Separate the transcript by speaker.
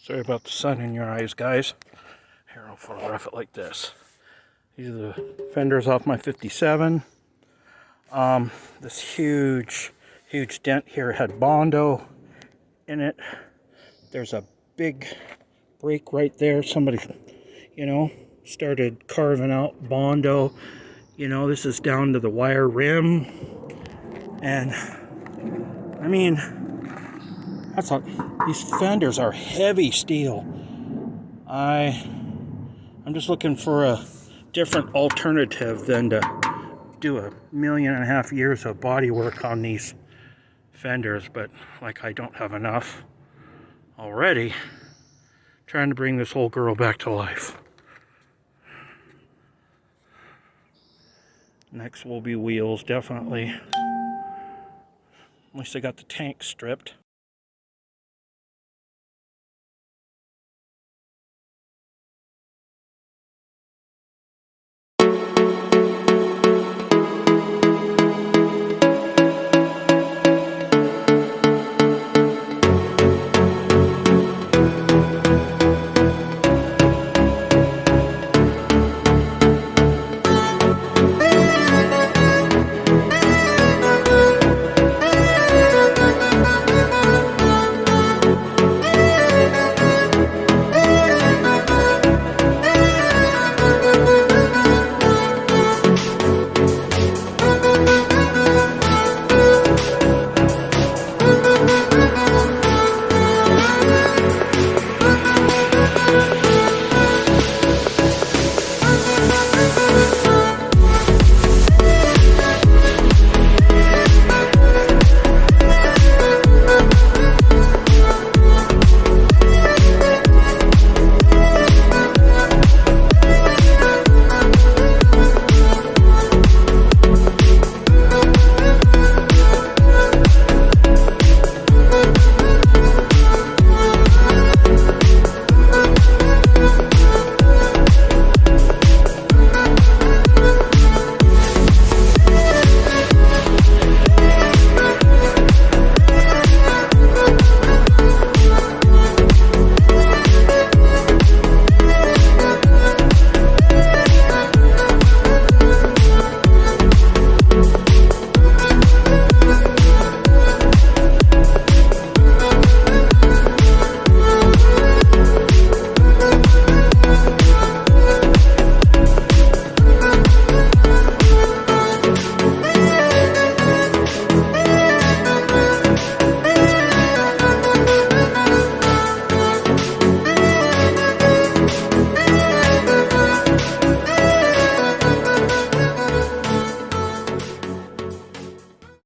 Speaker 1: Sorry about the sun in your eyes, guys. Here, I'll photograph it like this. These are the fenders off my 57. This huge dent here had Bondo in it. There's a big break right there. Somebody, started carving out Bondo. This is down to the wire rim. And, I mean, these fenders are heavy steel. I'm just looking for a different alternative than to do 1.5 million years of body work on these fenders, but like I don't have enough already. Trying to bring this whole girl back to life. Next will be wheels, definitely. At least I got the tank stripped.